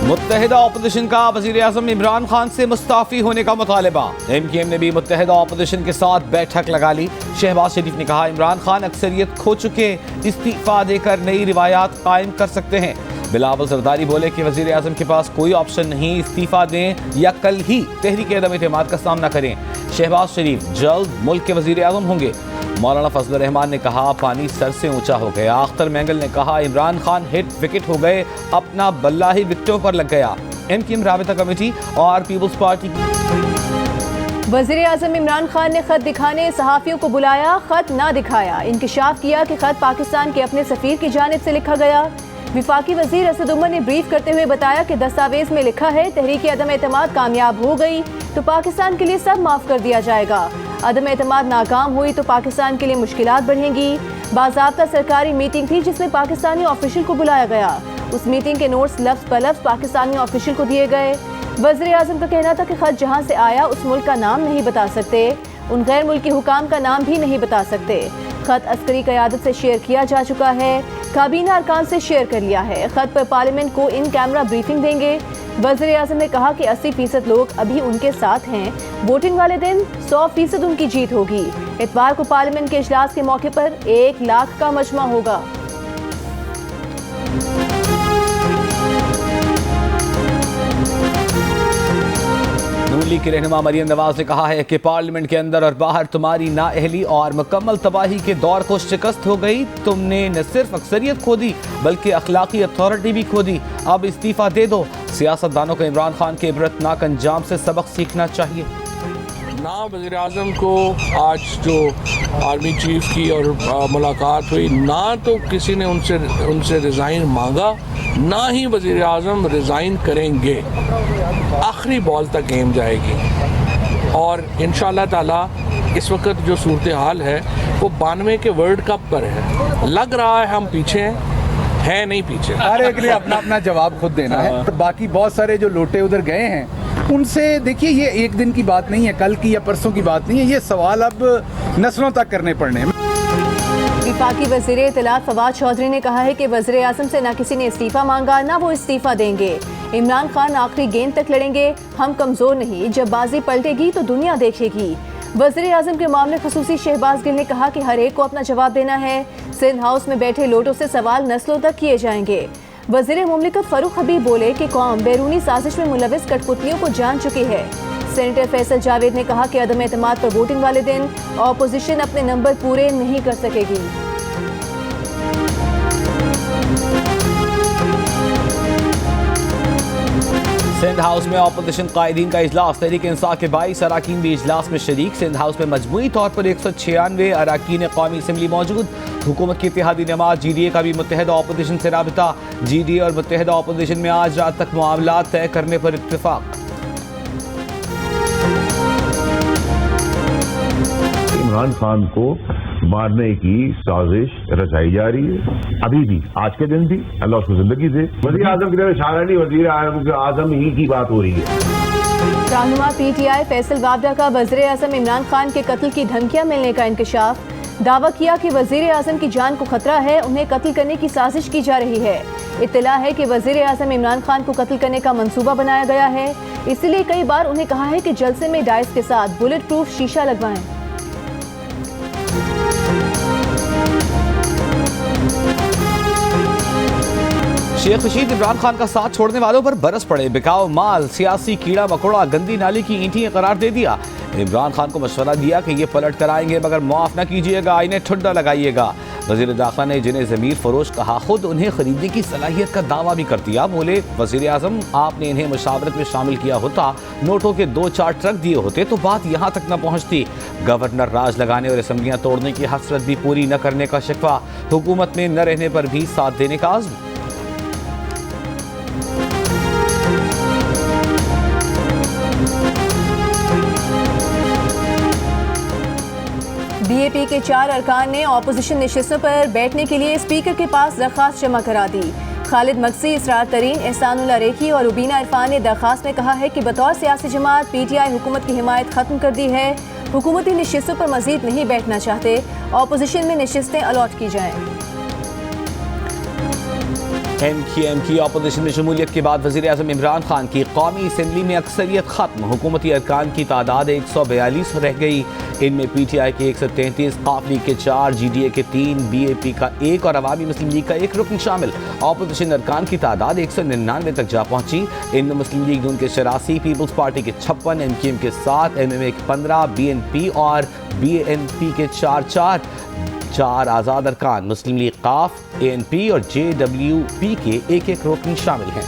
मुत्तहिदा opposition का वज़ीर-ए-आज़म इमरान खान से मुस्ताफ़ी होने का मुतालबा। MKM ने भी मुत्तहिदा अपोजिशन के साथ बैठक लगा ली। शहबाज शरीफ ने कहा इमरान खान अक्सरियत खो चुके, इस्तीफ़ा देकर नई रिवायात कायम कर सकते हैं। बिलावल जरदारी बोले कि वज़ीर-ए-आज़म के पास कोई ऑप्शन नहीं, इस्तीफ़ा दें या कल ही तहरीक अदम एतमाद का सामना करें। शहबाज शरीफ जल्द मुल्क के वज़ीर-ए-आज़म होंगे। मौलाना फजल रहमान ने कहा पानी सर से ऊंचा हो गया। अख्तर मैंगल ने कहा इमरान खान हिट विकेट हो गए, अपना बल्ला ही विकेटों पर लग गया। MKM राबिता कमेटी और पीपल्स पार्टी वज़ीर-ए-आज़म इमरान खान ने खत दिखाने सहाफ़ियों को बुलाया, खत ना दिखाया। इंकशाफ किया कि खत पाकिस्तान के अपने सफ़ीर की जानिब से लिखा गया। विफाकी वज़ीर असद उमर ने ब्रीफ करते हुए बताया कि दस्तावेज में लिखा है तहरीक अदम एतमाद कामयाब हो गई तो पाकिस्तान के लिए सब माफ़ कर दिया जाएगा, अदम एतमाद नाकाम हुई तो पाकिस्तान के लिए मुश्किलात बढ़ेंगी। बाज़ाब्ता सरकारी मीटिंग थी जिसमें पाकिस्तानी ऑफिशियल को बुलाया गया। उस मीटिंग के नोट्स लफ्ज़ ब लफ्ज़ पाकिस्तानी ऑफिशियल को दिए गए। वज़ीर-ए-आज़म का कहना था कि खत जहाँ से आया उस मुल्क का नाम नहीं बता सकते, उन गैर मुल्की हुकाम का नाम भी नहीं बता सकते। खत अस्करी क़यादत से शेयर किया जा चुका है, काबीना अरकान से शेयर कर लिया है। खत पर पार्लियामेंट को इन कैमरा ब्रीफिंग देंगे। वज़ीर-ए-आज़म ने कहा कि 80% लोग अभी उनके साथ हैं, वोटिंग वाले दिन 100% उनकी जीत होगी। इतवार को पार्लियामेंट के इजलास के मौके पर 1 लाख का मजमा होगा। नून लीग की रहनुमा मरियम नवाज ने कहा है कि पार्लियामेंट के अंदर और बाहर तुम्हारी नाअहली और मुकम्मल तबाही के दौर को शिकस्त हो गई। तुमने न सिर्फ अक्सरियत खो दी बल्कि अखलाकी अथॉरिटी भी खो दी। अब इस्तीफा दे दो। सियासतदानों को इमरान खान के इबरतनाक अंजाम से सबक सीखना चाहिए। ना वज़ीर आज़म को आज जो आर्मी चीफ की और मुलाकात हुई, ना तो किसी ने उनसे रिज़ाइन मांगा, ना ही वज़ीर आज़म रिज़ाइन करेंगे। आखिरी बॉल तक गेम जाएगी और इंशाअल्लाह ताला इस वक्त जो सूरत हाल है वो 92 के वर्ल्ड कप पर है। लग रहा है हम पीछे हैं नहीं पीछे। हर एक ने अपना अपना जवाब खुद देना है। बाकी बहुत सारे जो लोटे उधर गए हैं उनसे देखिए, ये एक दिन की बात नहीं है, कल की या परसों की बात नहीं है, ये सवाल अब नस्लों तक करने पड़ने हैं। विफाकी वज़ीर इत्तलात फवाद चौधरी ने कहा है कि वज़ीर-ए-आज़म से ना किसी ने इस्तीफ़ा मांगा ना वो इस्तीफ़ा देंगे। इमरान खान आखिरी गेंद तक लड़ेंगे, हम कमज़ोर नहीं, जब बाजी पलटेगी तो दुनिया देखेगी। वज़ीर-ए-आज़म के मामले खसूसी शहबाज गिल ने कहा कि हर एक को अपना जवाब देना है। सिंध हाउस में बैठे लोटों से सवाल नस्लों तक किए जाएंगे। वज़ीर मुमलिकत फ़ारूक हबीब बोले कि कौम बैरूनी साजिश में मुलविस कठपुतलियों को जान चुकी है। सेनेटर फैसल जावेद ने कहा कि अदम एतमाद पर वोटिंग वाले दिन ऑपोजिशन अपने नंबर पूरे नहीं कर सकेगी। सिंध हाउस में ऑपोजिशन कायदीन का इजलास। तहरीक इंसाफ के 22 अराकीन भी इजलास में शरीक। सिंध हाउस में मजमूई तौर पर 196 अराकीन कौमी असम्बली मौजूद। हुकूमत की इत्तेहादी नमाज GDA का भी मुत्तहिदा अपोजिशन से राबिता। GDA और मुत्तहिदा अपोजिशन में आज रात तक मामलात तय करने पर इत्तेफाक। इमरान खान को मारने की साजिश रचाई जा रही है। अभी भी, आज के दिन भी अल्लाह उसको जिंदगी दे। वज़ीर आज़म की तरफ इशारा नहीं, वज़ीर आज़म ही की बात हो रही है। रहनुमा PTI फैसल वाबडा का वज़ीर-ए-आज़म इमरान खान के कत्ल की धमकियां मिलने का इंकशाफ। दावा किया कि वज़ीर-ए-आज़म की जान को खतरा है, उन्हें कत्ल करने की साजिश की जा रही है। इत्तला है कि वज़ीर-ए-आज़म इमरान खान को कत्ल करने का मंसूबा बनाया गया है, इसलिए कई बार उन्हें कहा है कि जलसे में डाइस के साथ बुलेट प्रूफ शीशा लगवाएं। शेख रशीद इमरान खान का साथ छोड़ने वालों पर बरस पड़े। बिकाऊ माल, सियासी कीड़ा मकोड़ा, गंदी नाली की ईंटें करार दे दिया। इमरान खान को मशवरा दिया कि ये पलट कर आएंगे मगर मुआफ न कीजिएगा, इन्हें ठुड्डा लगाइएगा। वज़ीर दाखिला ने जिन्हें ज़मीर फरोश कहा, खुद उन्हें खरीदने की सलाहियत का दावा भी कर दिया। बोले वज़ीर आज़म आपने इन्हें मुशावरत में शामिल किया होता, नोटों के 2-4 ट्रक दिए होते तो बात यहाँ तक न पहुँचती। गवर्नर राज लगाने और असम्बलियाँ तोड़ने की हसरत भी पूरी न करने का शिकवा। हुकूमत में न रहने पर भी साथ देने का आज़्म। BAP के 4 अरकान ने ऑपोजिशन नशिस्तों पर बैठने के लिए स्पीकर के पास दरख्वास्त जमा करा दी। खालिद मक्सी, इसरार तरीन, एहसानुल्लाह रेखी और रुबीना इरफान ने दरख्वास्त में कहा है कि बतौर सियासी जमात PTI हुकूमत की हिमायत खत्म कर दी है। हुकूमती नशिस्तों पर मजीद नहीं बैठना चाहते, ऑपोजिशन में नशिस्तें अलॉट की जाएं। MKM की अपोजिशन में शमूलियत के बाद वज़ीर-ए-आज़म इमरान खान की कौमी असम्बली में अक्सरियत खत्म। हुकूमती अरकान की तादाद 142 रह गई। इनमें PTI के 133, काफ लीग के 4, GDA के 3, BAP का 1 और अवामी मुस्लिम लीग का 1 रुकन शामिल। अपोजिशन अरकान की तादाद 199 तक जा पहुंची। इनमें मुस्लिम लीग नून के 84, पीपल्स पार्टी के 56, MKM के 7, MMA के 15, BNP और BNP के 4 आज़ाद अरकान। मुस्लिम लीग काफ, ANP और JWP के 1 रुकन शामिल हैं।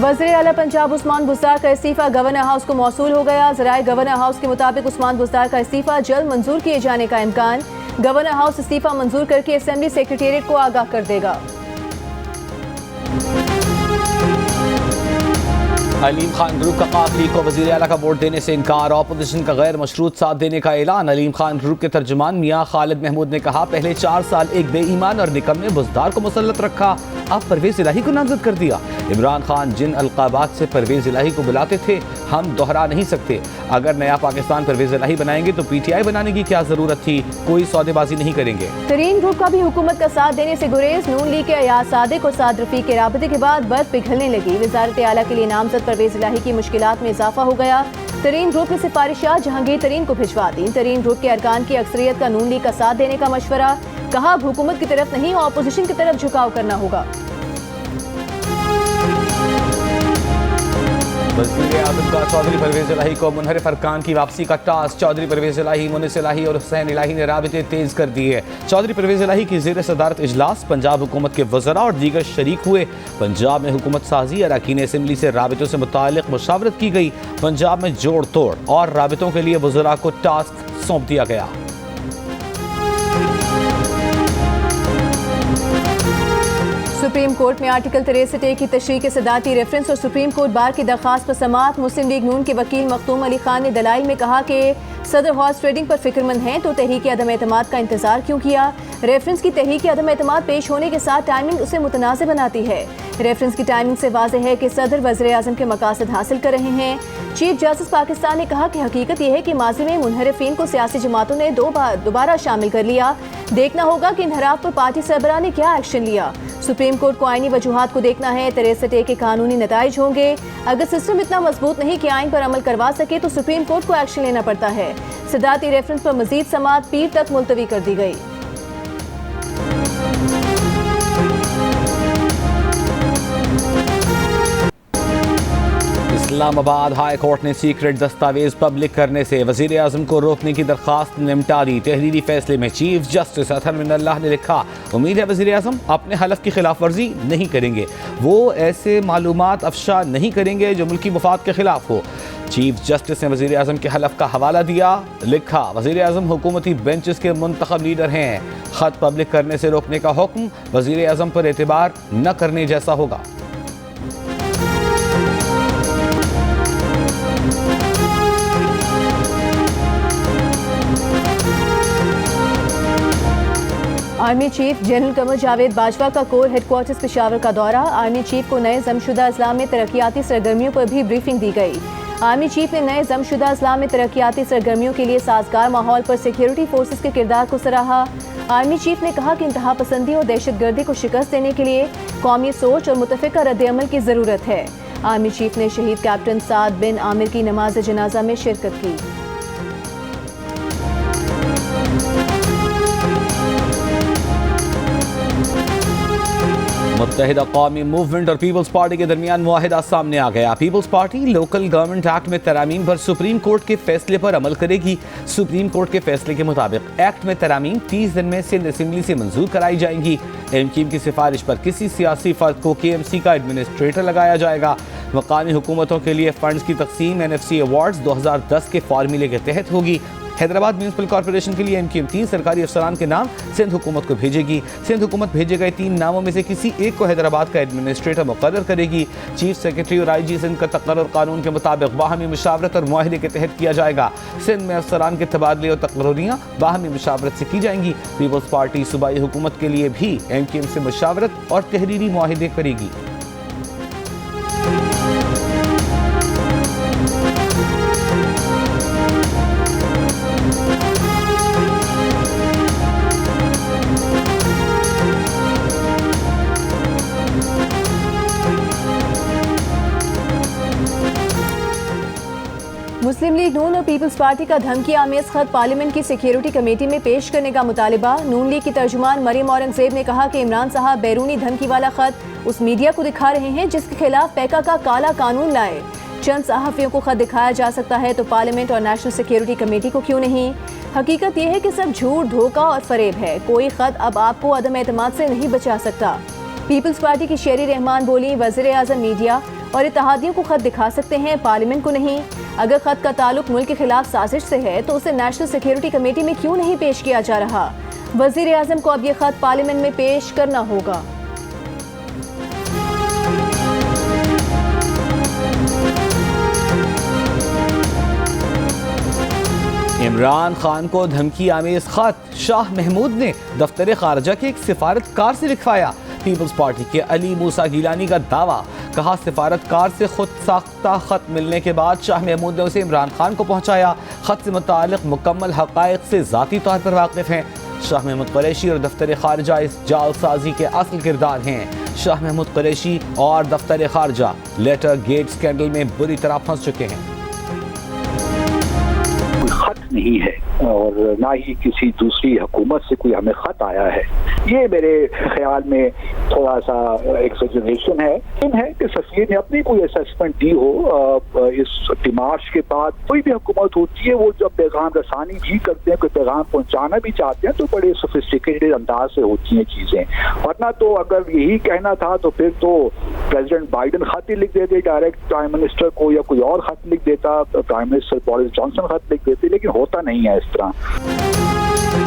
वज़ीर आला पंजाब उस्मान बुज़दार का इस्तीफा गवर्नर हाउस को मौसूल हो गया। ज़राए गवर्नर हाउस के मुताबिक उस्मान बुज़दार का इस्तीफा जल्द मंजूर किए जाने का इम्कान। गवर्नर हाउस इस्तीफा मंजूर करके असेंबली सेक्रेटेरिएट को आगाह कर देगा। अलीम खान ग्रुप का काफ लीग को वज़ीर आला का वोट देने से इनकार। अपोजिशन का गैर मशरूत साथ देने का ऐलान। अलीम खान ग्रुप के तर्जुमान मियां खालिद महमूद ने कहा, पहले 4 साल एक बेईमान और निकम्मे बुज़दार को मुसल्लत रखा, अब परवेज़ इलाही को नामजद कर दिया। इमरान खान जिन अलकाबात से परवेज़ इलाही को बुलाते थे हम दोहरा नहीं सकते। अगर नया पाकिस्तान परवेज़ इलाही बनाएंगे तो PTI बनाने की क्या जरूरत थी? कोई सौदेबाजी नहीं करेंगे। तरीन ग्रुप का भी हुकूमत का साथ देने से गुरेज। नून लीग के अयाज सादिक और साद रफीक के राबते के बाद बर्फ पिघलने लगी। वज़ारत आला के लिए नामजद परवेज़ इलाही की मुश्किलात में इजाफा हो गया। तरीन ग्रुप ने सिफारिशात जहांगीर तरीन को भिजवा दी। तरीन ग्रुप के अरकान की अक्सरियत का नून लीग का साथ देने का मशवरा। कहा, अब हुकूमत की तरफ नहीं अपोजिशन की तरफ झुकाव करना होगा। वज़ीर-ए-आज़म का चौधरी परवेज़ इलाही को मुनहरिफ अरकान की वापसी का टास्क। चौधरी परवेज़ इलाही, मुनिस इलाही और हुसैन इलाही ने राबिते तेज कर दिए। चौधरी परवेज़ इलाही की ज़ेर सदारत इजलास पंजाब हुकूमत के वज़रा और दीगर शरीक हुए। पंजाब में हुकूमत साजी अरकान असम्बली से राबितों से मुताल्लिक़ मुशावरत की गई। पंजाब में जोड़ तोड़ और राबितों के लिए वज़रा को टास्क सौंप दिया गया। सुप्रीम कोर्ट में आर्टिकल 63 की तशरीह के सदाती रेफरेंस और सुप्रीम कोर्ट बार की दरखास्त पर समाअत। मुस्लिम लीग नून के वकील मखदूम अली खान ने दलाइल में कहा कि सदर हॉर्स ट्रेडिंग पर फिक्रमंद हैं तो तहरीक अदम एतमाद का इंतजार क्यों किया। रेफरेंस की तहरीक अदम एतमाद पेश होने के साथ टाइमिंग उसे मुतनाज़ बनाती है। रेफरेंस की टाइमिंग से वाज़ेह है कि सदर वज़ीर-ए-आज़म के मकासद हासिल कर रहे हैं। चीफ जस्टिस पाकिस्तान ने कहा कि हकीकत यह है कि माजी में मुनहरिफीन को सियासी जमातों ने दोबारा शामिल कर लिया। देखना होगा कि इनहराफ पर पार्टी सरबराह ने क्या एक्शन लिया। सुप्रीम कोर्ट को आईनी वजूहात को देखना है। 63A के कानूनी नताइज होंगे। अगर सिस्टम इतना मजबूत नहीं कि आइन पर अमल करवा सके तो सुप्रीम कोर्ट को एक्शन लेना पड़ता है। सदाती रेफरेंस पर मजीद समाअत पीर तक मुलतवी कर दी गई। इस्लामाबाद हाई कोर्ट ने सीक्रेट दस्तावेज पब्लिक करने से वज़ीर आज़म को रोकने की दरखास्त निपटा दी। तहरीरी फैसले में चीफ जस्टिस अतहर मिनल्लाह ने लिखा, उम्मीद है वज़ीर आज़म अपने हलफ की खिलाफ वर्जी नहीं करेंगे। वो ऐसे मालूमात अफशा नहीं करेंगे जो मुल्की मफाद के खिलाफ हो। चीफ जस्टिस ने वज़ीर आज़म के हलफ का हवाला दिया। लिखा, वज़ीर आज़म हुकूमती बेंचेस के मुंतखब लीडर हैं। खत पब्लिक करने से रोकने का हुक्म वज़ीर आज़म पर एतबार न करने जैसा होगा। Army chief general Qamar Javed Bajwa का कोर हेडक्वार्टर्स पेशावर का दौरा। आर्मी चीफ को नए जमशुदा अजला में तरक्याती सरगर्मियों पर भी ब्रीफिंग दी गई। आर्मी चीफ ने नए जमशुदा अजला में तरक्याती सरगर्मियों के लिए साजगार माहौल पर सिक्योरिटी फोर्सेस के किरदार को सराहा। आर्मी चीफ ने कहा कि इंतहा पसंदी और दहशतगर्दी को शिकस्त देने के लिए कौमी सोच और मुतफ़िका रद्द-ए-अमल की ज़रूरत है। आर्मी चीफ ने शहीद कैप्टन साद बिन आमिर की नमाज जनाजा में शिरकत की। मुत्तहिदा कौमी मूवमेंट और पीपल्स पार्टी के दरमियान मुआहिदा सामने आ गया। People's party local government act में तरामीम पर सुप्रीम कोर्ट के फैसले पर अमल करेगी। सुप्रीम कोर्ट के फैसले के मुताबिक एक्ट में तरामीम 30 दिन में सिंध असेंबली से मंजूर कराई जाएंगी। MKM की सिफारिश पर किसी सियासी फर्द को KMC का एडमिनिस्ट्रेटर लगाया जाएगा। मकामी हुकूमतों के लिए फंड्स की तकसीम NFC अवार्ड्स 2010 के फार्मूले के तहत होगी। हैदराबाद म्यूनसिपल कॉर्पोरेशन के लिए MKM 3 सरकारी अफसरान के नाम सिंध हुकूमत को भेजेगी। सिंध हुकूमत भेजे गए 3 नामों में से किसी एक को हैदराबाद का एडमिनिस्ट्रेटर मुकर्रर करेगी। चीफ सेक्रेटरी और IG सिंध का तकर्रुर कानून के मुताबिक बाहमी मुशावरत और मुआहदे के तहत किया जाएगा। सिंध में अफसरान के तबादले और तकर्रुरियाँ बाहमी मुशावरत से की जाएंगी। पीपल्स पार्टी सूबाई हुकूमत के लिए भी MKM से मुशावरत और तहरीरी मुआहदे करेगी। मुस्लिम लीग नून और पीपल्स पार्टी का धमकी आमेज खत पार्लियामेंट की सिक्योरिटी कमेटी में पेश करने का मुतालिबा। नून लीग की तर्जुमान मरियम औरंगजेब ने कहा कि इमरान साहब बैरूनी धमकी वाला खत उस मीडिया को दिखा रहे हैं जिसके खिलाफ पैका का काला कानून लाए। चंद सहाफ़ियों को खत दिखाया जा सकता है तो पार्लियामेंट और नेशनल सिक्योरिटी कमेटी को क्यों नहीं? हकीकत यह है कि सब झूठ, धोखा और फरेब है। कोई खत अब आपको अदम एतमाद से नहीं बचा सकता। पीपल्स पार्टी की शेरी रहमान बोली, वज़ीर आज़म मीडिया और इत्तेहादियों को खत दिखा सकते हैं, पार्लियामेंट को नहीं। अगर खत का ताल्लुक मुल्क के खिलाफ साजिश से है तो उसे नेशनल सिक्योरिटी कमेटी में क्यों नहीं पेश किया जा रहा? वज़ीर आज़म को अब यह खत पार्लियामेंट में पेश करना होगा। इमरान खान को धमकी आमेज खत शाह महमूद ने दफ्तर खारजा के एक सिफारतकार से लिखवाया। पीपल्स पार्टी के अली मूसा गिलानी का दावा, कहा सिफारतकार से खुद साख्ता खत मिलने के बाद शाह महमूद ने उसे इमरान खान को पहुंचाया। खत से मुतालिक मुकम्मल हक़ाइक़ से ज़ाती तौर पर वाकिफ़ हैं। शाह महमूद कुरैशी और दफ्तर खारजा इस जालसाजी के असल किरदार हैं। शाह महमूद कुरैशी और दफ्तर खारजा लेटर गेट स्कैंडल में बुरी तरह फंस चुके हैं। खत नहीं है और ना ही किसी दूसरी हुकूमत से कोई हमें खत आया है। ये मेरे ख्याल में थोड़ा सा एक्सजेरेशन है कि सफीर ने अपनी कोई असेसमेंट दी हो। इस डिमार्च के बाद कोई भी हुकूमत होती है वो जब पैगाम रसानी भी करते हैं, कोई पैगाम पहुंचाना भी चाहते हैं तो बड़े सोफिस्टिकेटेड अंदाज से होती हैं चीजें। वरना तो अगर यही कहना था तो फिर तो प्रेसिडेंट बाइडन खत ही लिख देते डायरेक्ट प्राइम मिनिस्टर को, या कोई और खत लिख देता, प्राइम मिनिस्टर बोरिस जॉनसन खत लिख देते, लेकिन होता नहीं है इस तरह।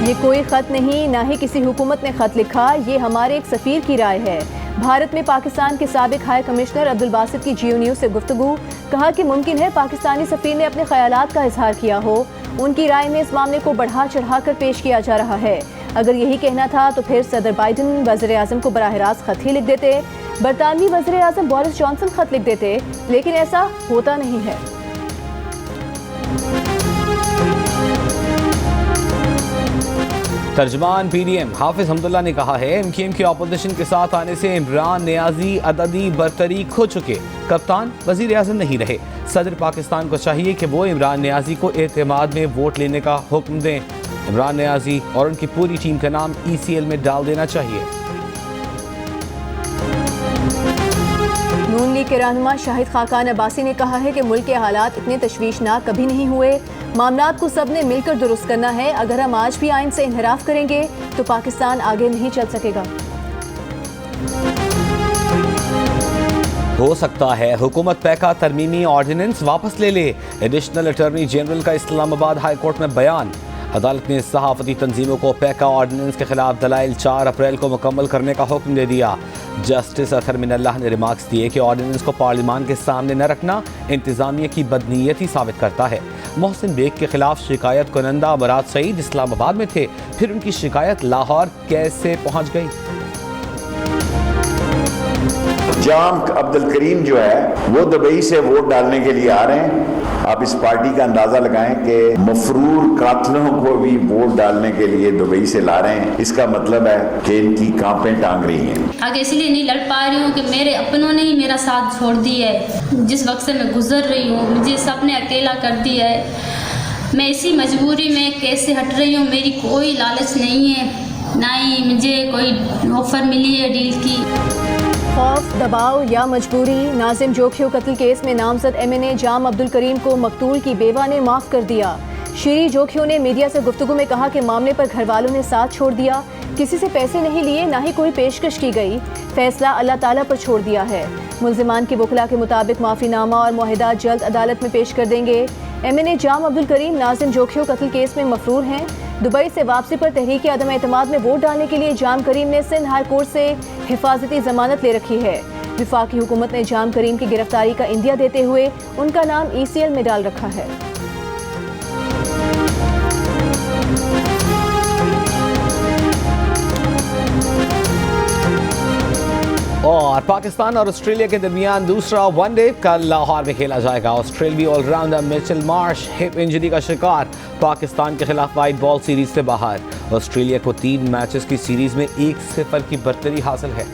ये कोई खत नहीं, ना ही किसी हुकूमत ने खत लिखा, ये हमारे एक सफीर की राय है। भारत में पाकिस्तान के साबिक हाई कमिश्नर अब्दुल बासित की जियो न्यूज़ से गुफ्तगू, कहा कि मुमकिन है पाकिस्तानी सफीर ने अपने ख्यालात का इजहार किया हो। उनकी राय में इस मामले को बढ़ा चढ़ा कर पेश किया जा रहा है। अगर यही कहना था तो फिर सदर बाइडन वज़ीर आज़म को बराह रास्त खत ही लिख देते, बरतानवी वज़ीर आज़म बोरिस जॉनसन खत लिख देते, लेकिन ऐसा होता नहीं है। तर्जमान पीडीएम हाफिज हमदुल्ला ने कहा है एमकेएम के अपोजिशन के साथ आने से इमरान नियाजी अददी बरतरी खो चुके, कप्तान वजीर आज़म नहीं रहे। सदर पाकिस्तान को चाहिए कि वो इमरान नियाजी को एतमाद में वोट लेने का हुक्म दें। इमरान नियाजी और उनकी पूरी टीम का नाम ECL में डाल देना चाहिए। नून लीग के रहनुमा शाहिद खाकान अब्बासी ने कहा है कि मुल्क के हालात इतने तशवीशनाक कभी नहीं हुए। मामलात को सबने मिलकर दुरुस्त करना है। अगर हम आज भी आइन से इन्हराफ करेंगे तो पाकिस्तान आगे नहीं चल सकेगा। हो सकता है हुकूमत पैका तरमीमी ऑर्डिनेंस वापस ले ले। एडिशनल अटॉर्नी जनरल का इस्लामाबाद हाई कोर्ट में बयान। अदालत ने सहाफती तंजीमों को पैका ऑर्डिनेंस के खिलाफ दलाइल 4 अप्रैल को मुकम्मल करने का हुक्म दे दिया। जस्टिस अतर मिनल्लाह ने रिमार्क्स दिए कि ऑर्डिनेंस को पार्लियामान के सामने न रखना इंतजामिया की बदनीयती साबित करता है। मोहसिन बेग के खिलाफ शिकायत कुनंदा बरात सईद इस्लामाबाद में थे, फिर उनकी शिकायत लाहौर कैसे पहुंच गई? जाम अब्दुल करीम जो है वो दुबई से वोट डालने के लिए आ रहे हैं। आप इस पार्टी का अंदाजा लगाएं कि मफरूर कातलों को भी वोट डालने के लिए दुबई से ला रहे हैं। इसका मतलब है कि इनकी कांपें टांग रही हैं। आगे इसलिए नहीं लड़ पा रही हूँ कि मेरे अपनों ने ही मेरा साथ छोड़ दिया है। जिस वक्त से मैं गुजर रही हूँ मुझे सबने अकेला कर दिया है। मैं इसी मजबूरी में कैसे हट रही हूँ। मेरी कोई लालच नहीं है, ना ही मुझे कोई ऑफर मिली है डील की। खौफ, दबाव या मजबूरी, नाजिम जोखियो कत्ल केस में नामजद MNA जाम अब्दुल करीम को मकतूल की बेवा ने माफ़ कर दिया। श्री जोखियो ने मीडिया से गुफ्तगू में कहा कि मामले पर घर वालों ने साथ छोड़ दिया, किसी से पैसे नहीं लिए, ना ही कोई पेशकश की गई, फैसला अल्लाह ताला पर छोड़ दिया है। मुल्जिमान के वकला के मुताबिक माफ़ीनामा और मुआहिदात जल्द अदालत में पेश कर देंगे। MNA जाम अब्दुल करीम नाजिम जोखियो कत्ल केस में मफरूर हैं। दुबई से वापसी पर तहरीक अदम एतमाद में वोट डालने के लिए जाम करीम ने सिंध हाई कोर्ट से हिफाजती जमानत ले रखी है। विफाकी हुकूमत ने जाम करीम की गिरफ्तारी का इंदिया देते हुए उनका नाम ECL में डाल रखा है। और पाकिस्तान और ऑस्ट्रेलिया के दरमियान दूसरा वनडे कल लाहौर में खेला जाएगा। ऑस्ट्रेलियावी allrounder Mitchell Marsh hip injury का शिकार, पाकिस्तान के खिलाफ वाइट बॉल सीरीज से बाहर। ऑस्ट्रेलिया को 3 मैचेस की सीरीज में 1-0 की बरतरी हासिल है।